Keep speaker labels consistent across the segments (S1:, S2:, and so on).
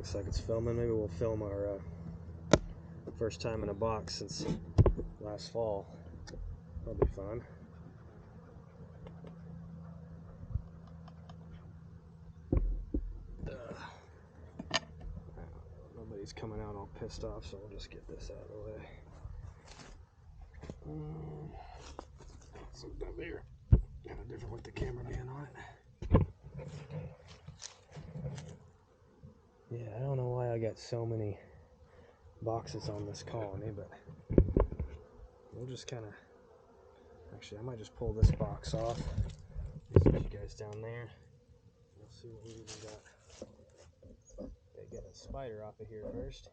S1: looks like it's filming. Maybe we'll film our first time in a box since last fall. That'll be fun. Nobody's coming out all pissed off, so I'll just get this out of the way. So down there, kind of different with the camera being on it. Yeah, I don't know why I got so many boxes on this colony, but we'll just kind of, actually I might just pull this box off. Put you guys down there. We'll see what we even got. Gotta get a spider off of here first.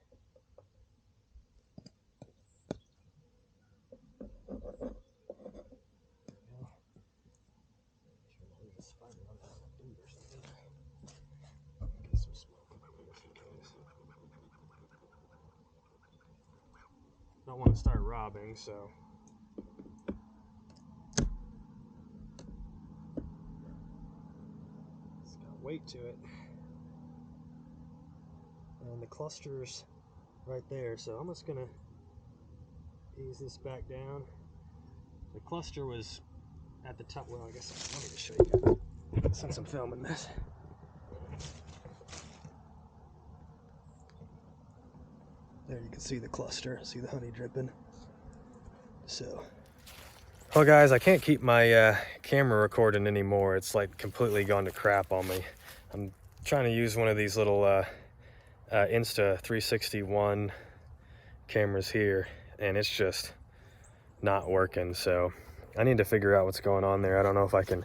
S1: Don't want to start robbing, so it's got weight to it, and the cluster's right there, so I'm just gonna ease this back down. The cluster was at the top. Well, I guess let me just show you guys since I'm filming this. There you can see the cluster, see the honey dripping. So, well guys, I can't keep my camera recording anymore. It's like completely gone to crap on me. I'm trying to use one of these little Insta361 cameras here, and it's just not working. So I need to figure out what's going on there. I don't know if I can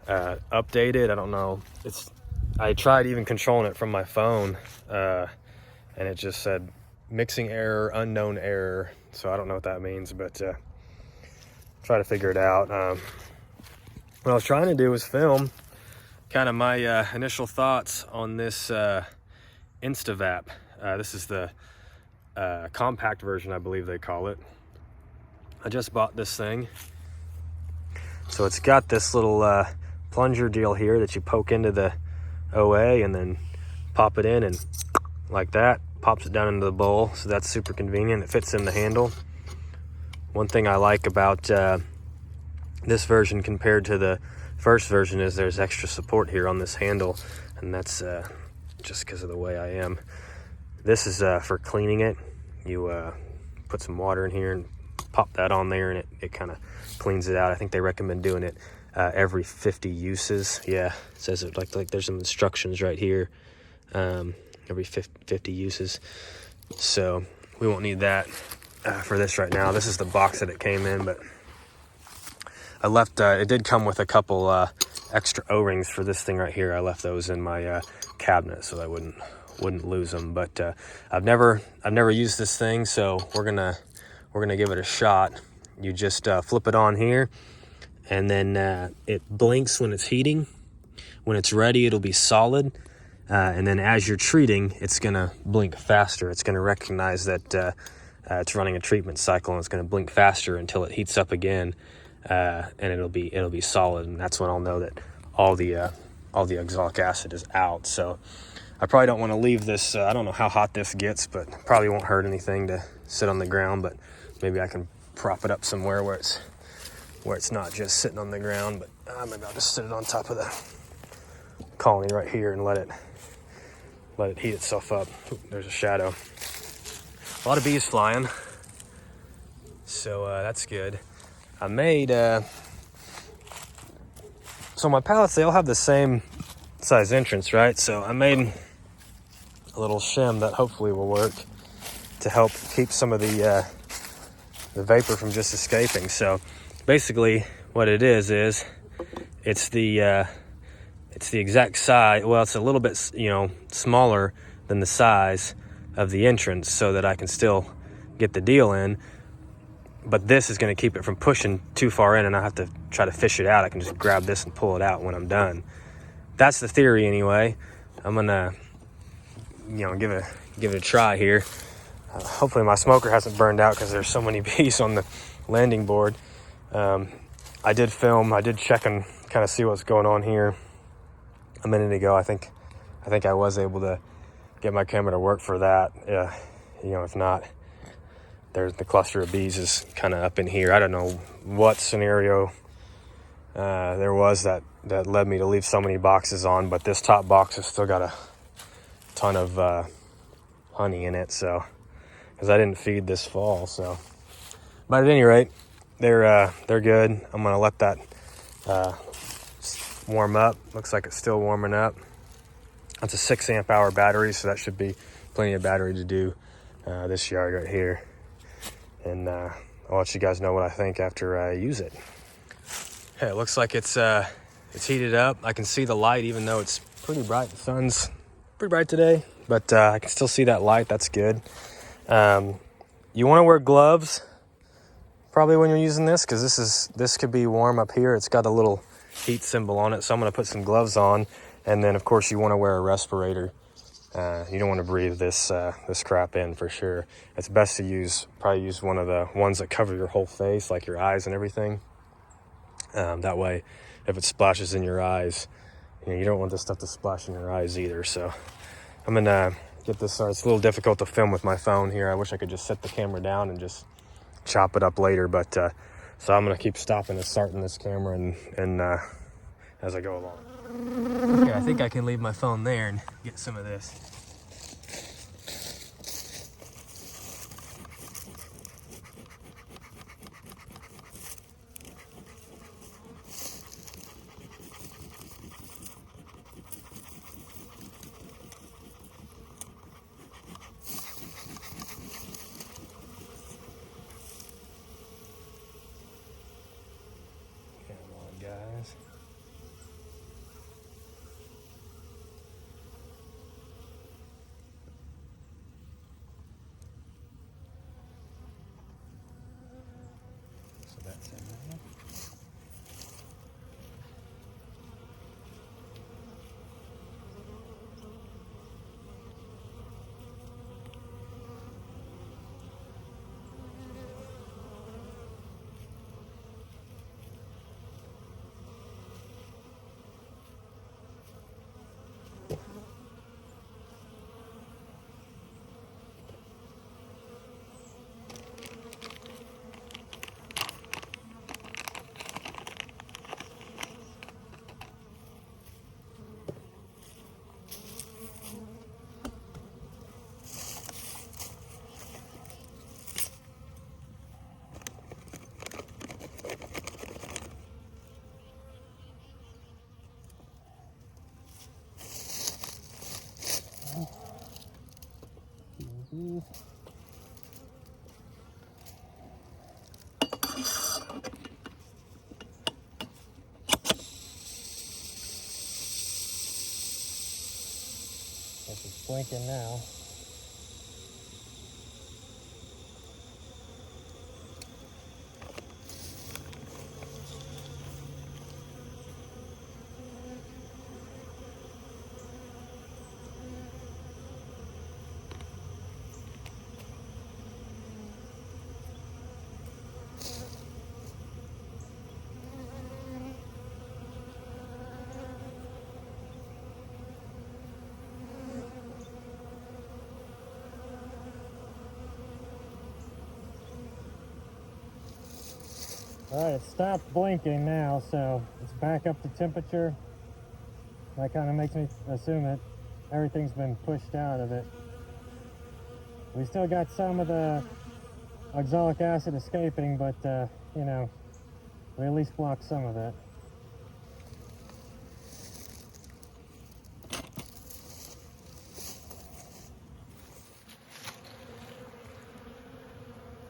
S1: update it. I don't know. I tried even controlling it from my phone, and it just said mixing error, unknown error. So I don't know what that means, but try to figure it out. What I was trying to do was film kind of my initial thoughts on this Instantvap. This is the compact version, I believe they call it. I just bought this thing. So it's got this little plunger deal here that you poke into the OA and then pop it in, and like that, pops it down into the bowl. So that's super convenient. It fits in the handle. One thing I like about this version compared to the first version is there's extra support here on this handle, and that's just because of the way I am. This is for cleaning it. You put some water in here and pop that on there, and it kind of cleans it out. I think they recommend doing it every 50 uses. Yeah, it says it like there's some instructions right here. Every 50 uses. So we won't need that for this right now. This is the box that it came in, but I left, it did come with a couple extra O-rings for this thing right here. I left those in my cabinet so I wouldn't lose them. But I've never used this thing, so we're gonna give it a shot. You just flip it on here, and then it blinks when it's heating. When it's ready, it'll be solid. And then as you're treating, it's gonna blink faster. It's gonna recognize that it's running a treatment cycle, and it's gonna blink faster until it heats up again, and it'll be solid. And that's when I'll know that all the oxalic acid is out. So I probably don't want to leave this. I don't know how hot this gets, but probably won't hurt anything to sit on the ground. But maybe I can prop it up somewhere where it's not just sitting on the ground. But maybe I'll just sit it on top of the colony right here and let it heat itself up. Ooh, there's a shadow. A lot of bees flying, so that's good. I made so my pallets, they all have the same size entrance, right? So I made a little shim that hopefully will work to help keep some of the vapor from just escaping. So basically what it is it's the exact size. Well, it's a little bit, smaller than the size of the entrance, so that I can still get the deal in. But this is going to keep it from pushing too far in, and I have to try to fish it out. I can just grab this and pull it out when I'm done. That's the theory, anyway. I'm gonna, give it a try here. Hopefully, my smoker hasn't burned out because there's so many bees on the landing board. I did check and kind of see what's going on here a minute ago. I think I was able to get my camera to work for that. You know, if not, there's the cluster of bees is kind of up in here. I don't know what scenario there was that led me to leave so many boxes on, but this top box has still got a ton of honey in it, so, because I didn't feed this fall. So, but at any rate, they're good. I'm gonna let that warm up. Looks like it's still warming up. That's a 6 amp hour battery, so that should be plenty of battery to do this yard right here. And I'll let you guys know what I think after I use it. Okay, it looks like it's heated up. I can see the light, even though it's pretty bright. The sun's pretty bright today, but I can still see that light. That's good. You want to wear gloves probably when you're using this, because this could be warm up here. It's got a little heat symbol on it, so I'm going to put some gloves on. And then, of course, you want to wear a respirator. You don't want to breathe this crap in for sure. It's best to probably use one of the ones that cover your whole face, like your eyes and everything. That way, if it splashes in your eyes, you don't want this stuff to splash in your eyes either. So I'm gonna get this started. It's a little difficult to film with my phone here. I wish I could just set the camera down and just chop it up later. But so I'm gonna keep stopping and starting this camera and as I go along. Okay, I think I can leave my phone there and get some of this. Come on, guys. So that's in there. It's blinking now. All right, it stopped blinking now, so it's back up to temperature. That kind of makes me assume that everything's been pushed out of it. We still got some of the oxalic acid escaping, but you know, we at least blocked some of it.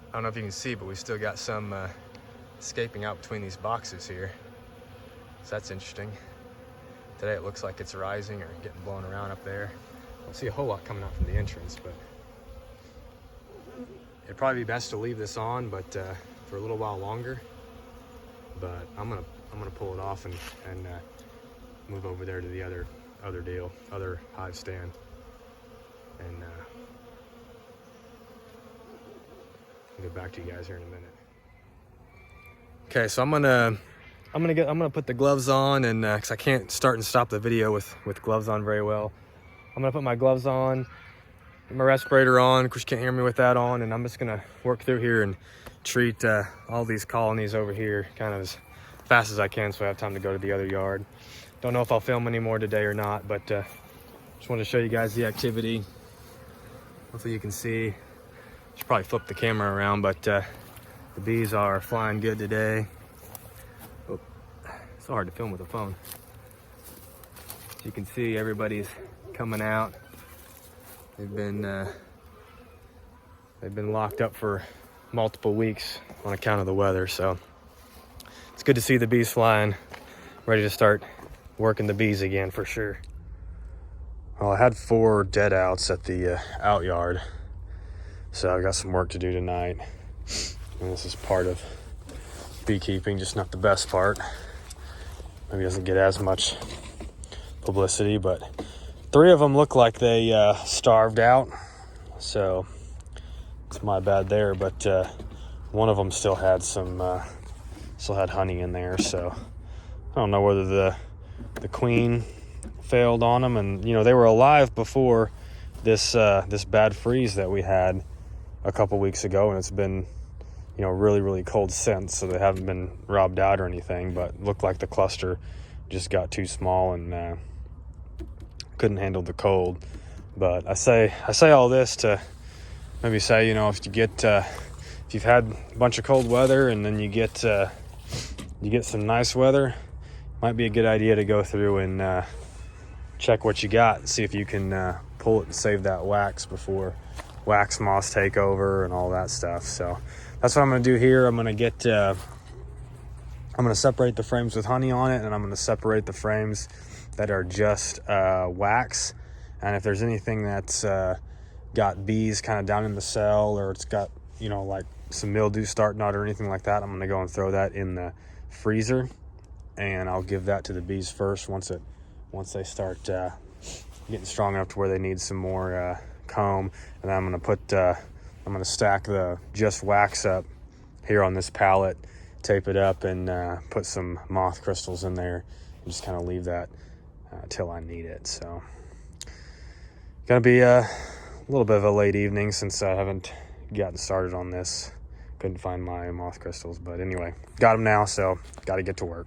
S1: I don't know if you can see, but we still got some escaping out between these boxes here. So that's interesting. Today it looks like it's rising or getting blown around up there. I don't see a whole lot coming out from the entrance, but it'd probably be best to leave this on, but for a little while longer. But I'm gonna pull it off and move over there to the other hive stand, and I'll get back to you guys here in a minute. Okay, so I'm gonna put the gloves on, and because I can't start and stop the video with gloves on very well. I'm gonna put my gloves on, put my respirator on. Of course, you can't hear me with that on, and I'm just gonna work through here and treat all these colonies over here kind of as fast as I can so I have time to go to the other yard. Don't know if I'll film any more today or not, but just wanted to show you guys the activity. Hopefully you can see. Should probably flip the camera around, but the bees are flying good today. Oh, it's so hard to film with a phone. As you can see, everybody's coming out. They've been locked up for multiple weeks on account of the weather, so it's good to see the bees flying, ready to start working the bees again for sure. Well, I had 4 dead outs at the out yard, so I've got some work to do tonight. And this is part of beekeeping, just not the best part. Maybe doesn't get as much publicity, but 3 of them look like they starved out, so it's my bad there. But one of them still had honey in there, so I don't know whether the queen failed on them, and you know, they were alive before this bad freeze that we had a couple weeks ago, and it's been, you know, really cold since, so they haven't been robbed out or anything, but looked like the cluster just got too small and couldn't handle the cold. But I say all this to maybe say, you know, if you've had a bunch of cold weather and then you get some nice weather, might be a good idea to go through and check what you got and see if you can pull it and save that wax before wax moths take over and all that stuff. So that's what I'm going to do here. I'm going to separate the frames with honey on it, and I'm going to separate the frames that are just wax. And if there's anything that's got bees kind of down in the cell, or it's got, you know, like some mildew starting out or anything like that, I'm going to go and throw that in the freezer, and I'll give that to the bees first once they start getting strong enough to where they need some more comb. And then I'm going to stack the just wax up here on this pallet, tape it up, and put some moth crystals in there, and just kind of leave that till I need it. So gonna be a little bit of a late evening since I haven't gotten started on this. Couldn't find my moth crystals, but anyway, got them now, so got to get to work.